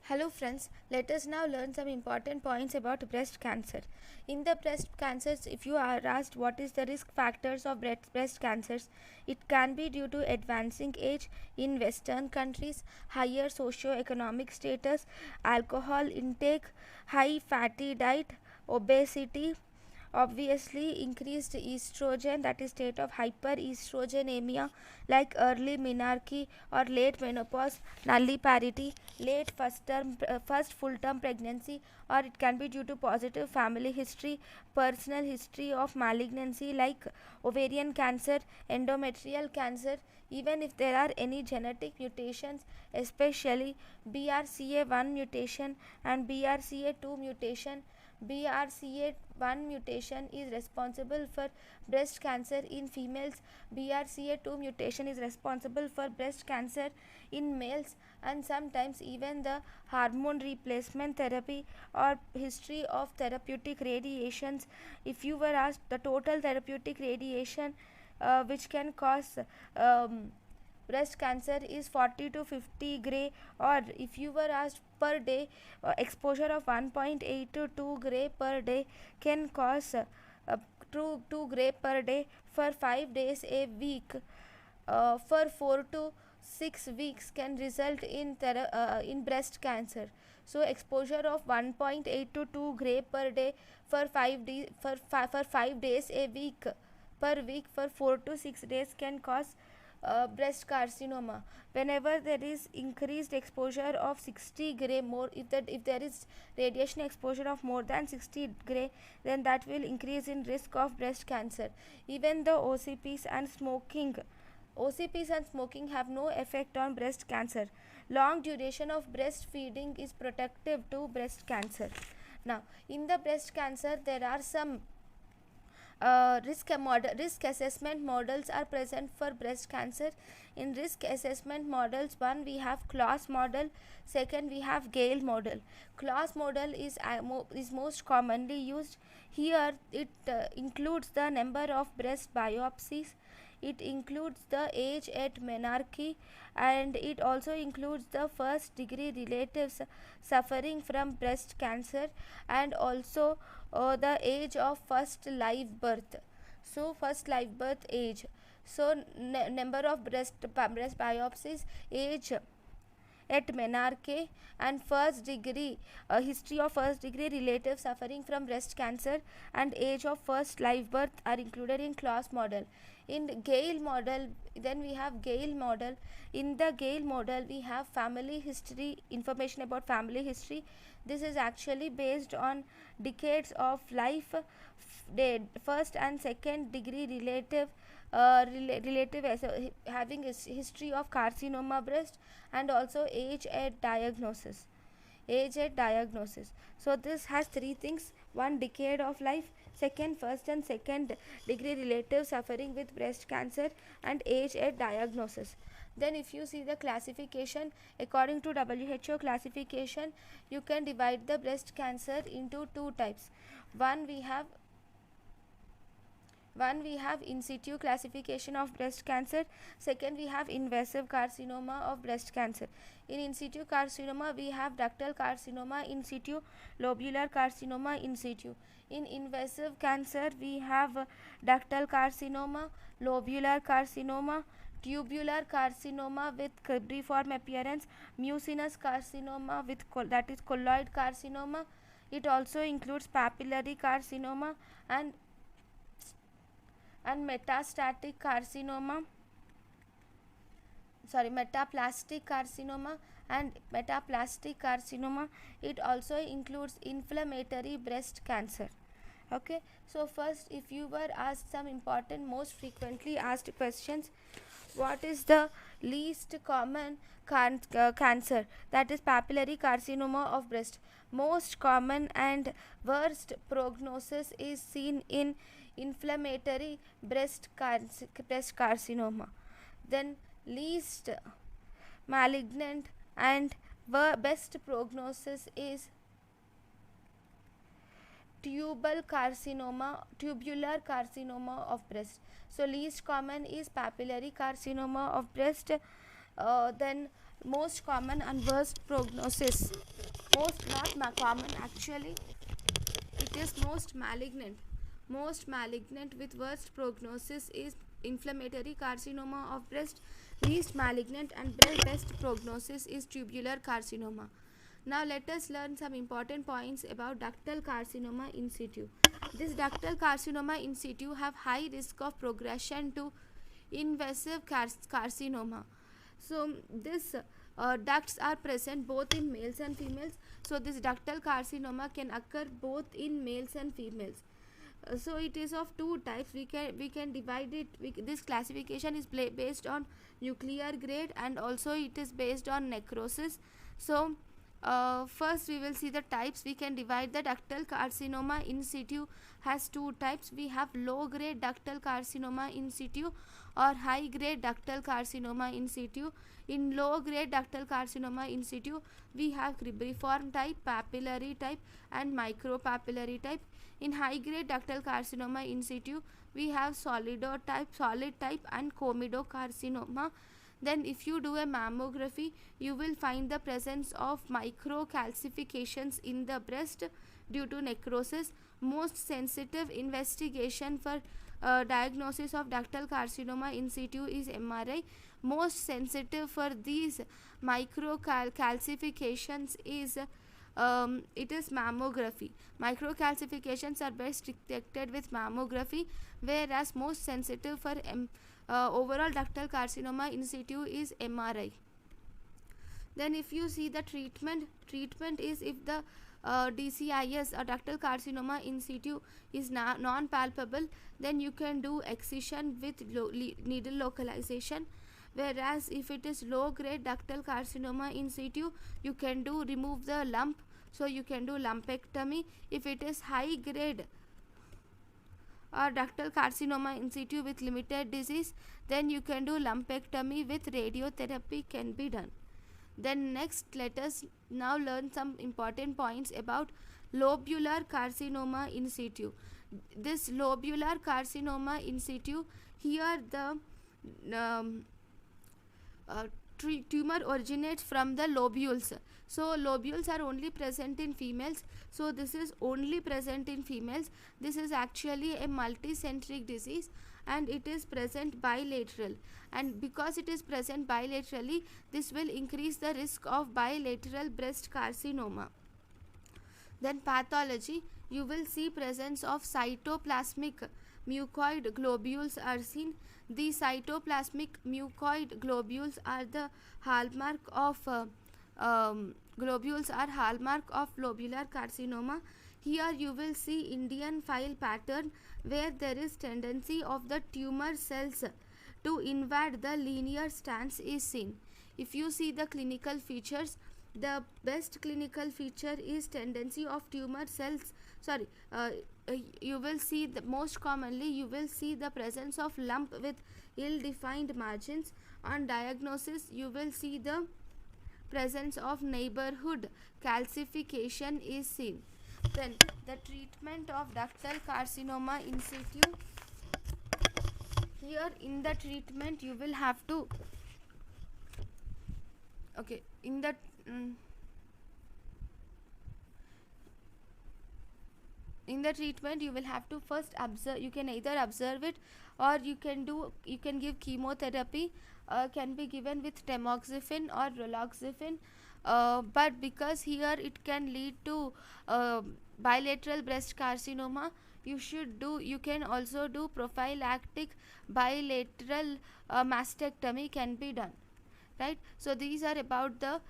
Hello friends, let us now learn some important points about breast cancer. In the breast cancers, if you are asked what is the risk factors of breast cancers, it can be due to advancing age in western countries, higher socio-economic status, alcohol intake, high fatty diet, obesity, obviously increased estrogen, that is state of hyperestrogenemia, like early menarche or late menopause, nulliparity, late first full term pregnancy, or it can be due to positive family history, personal history of malignancy like ovarian cancer, endometrial cancer. Even if there are any genetic mutations, especially BRCA1 mutation and BRCA2 mutation, BRCA1 mutation is responsible for breast cancer in females. BRCA2 mutation is responsible for breast cancer in males, and sometimes even the hormone replacement therapy or history of therapeutic radiations. If you were asked the total therapeutic radiation which can cause breast cancer is 40 to 50 gray, or if you were asked per day, exposure of 1.8 to 2 gray per day can cause 2 gray per day for 5 days a week, for 4 to 6 weeks can result in breast cancer. So exposure of 1.8 to 2 gray per day for 5 days a week per week for 4 to 6 days can cause breast carcinoma. Whenever there is increased exposure of 60 gray more, if there is radiation exposure of more than 60 gray, then that will increase in risk of breast cancer. Even the OCPs and smoking have no effect on breast cancer. Long duration of breastfeeding is protective to breast cancer. Now, in the breast cancer, there are some risk assessment models are present for breast cancer. In risk assessment models, one we have Claus model, second we have Gale model. Claus model is most commonly used. Here it includes the number of breast biopsies, it includes the age at menarche, and it also includes the first degree relatives suffering from breast cancer, and also the age of first live birth. So first live birth age, so number of breast biopsies, age at menarche, and first degree history of first degree relative suffering from breast cancer, and age of first live birth are included in Claus model. In Gale model, then we have Gale model. In the Gale model, we have family history, information about family history. This is actually based on decades of life, first and second degree relative having a history of carcinoma breast, and also age at diagnosis. So this has three things: one, decade of life; second, first and second degree relative suffering with breast cancer; and age at diagnosis. Then if you see the classification, according to WHO classification, you can divide the breast cancer into two types. One we have in situ classification of breast cancer. Second, we have invasive carcinoma of breast cancer. In situ carcinoma, we have ductal carcinoma in situ, lobular carcinoma in situ. In invasive cancer, we have ductal carcinoma, lobular carcinoma, tubular carcinoma with cribriform appearance, mucinous carcinoma with that is colloid carcinoma. It also includes papillary carcinoma and metastatic carcinoma, metaplastic carcinoma and metaplastic carcinoma. It also includes inflammatory breast cancer. Okay, so first, if you were asked some important most frequently asked questions, what is the least common cancer, that is papillary carcinoma of breast. Most common and worst prognosis is seen in inflammatory breast carcinoma. Then least malignant and best prognosis is tubular carcinoma of breast. So least common is papillary carcinoma of breast. Then Most common and worst prognosis. Most not common actually. It is most malignant. Most malignant with worst prognosis is inflammatory carcinoma of breast. Least malignant and best prognosis is tubular carcinoma. Now let us learn some important points about ductal carcinoma in situ. This ductal carcinoma in situ have high risk of progression to invasive carcinoma. So this ducts are present both in males and females. So this ductal carcinoma can occur both in males and females. So it is of two types. We can divide it. This classification is based on nuclear grade, and also it is based on necrosis. So first we will see the types. We can divide the ductal carcinoma in situ has two types. We have low grade ductal carcinoma in situ or high grade ductal carcinoma in situ. In low grade ductal carcinoma in situ, we have cribriform type, papillary type and micropapillary type. In high grade ductal carcinoma in situ, we have solid type and comedocarcinoma. Then if you do a mammography, you will find the presence of microcalcifications in the breast due to necrosis. Most sensitive investigation for diagnosis of ductal carcinoma in situ is MRI. Most sensitive for these microcalcifications is it is mammography. Microcalcifications are best detected with mammography, whereas most sensitive for overall ductal carcinoma in situ is MRI. Then if you see the treatment is if the DCIS or ductal carcinoma in situ is non-palpable, then you can do excision with needle localization. Whereas if it is low grade ductal carcinoma in situ, you can remove the lump, so you can do lumpectomy. If it is high grade or ductal carcinoma in situ with limited disease, then you can do lumpectomy with radiotherapy can be done. Then next, let us now learn some important points about lobular carcinoma in situ. This lobular carcinoma in situ, here the tumor originates from the lobules. So lobules are only present in females. So this is only present in females. This is actually a multicentric disease and it is present bilateral. And because it is present bilaterally, this will increase the risk of bilateral breast carcinoma. Then pathology, you will see presence of cytoplasmic mucoid globules are seen. The cytoplasmic mucoid globules are the hallmark of lobular carcinoma. Here you will see Indian file pattern where there is tendency of the tumor cells to invade the linear stance is seen. If you see the clinical features, the best clinical feature is tendency of tumor cells. You will see the most commonly you will see the presence of lump with ill-defined margins. On diagnosis, you will see the presence of neighborhood calcification is seen. Then the treatment of ductal carcinoma in situ. Here in the treatment you will have to in the treatment you will have to first observe. You can either observe it or you can give chemotherapy, can be given with tamoxifen or raloxifene, but because here it can lead to bilateral breast carcinoma, you can also do prophylactic bilateral mastectomy can be done, right? So these are about the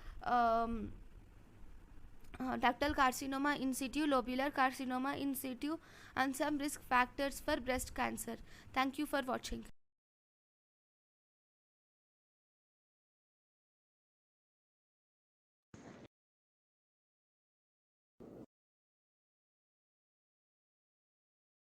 ductal carcinoma in situ, lobular carcinoma in situ, and some risk factors for breast cancer. Thank you for watching.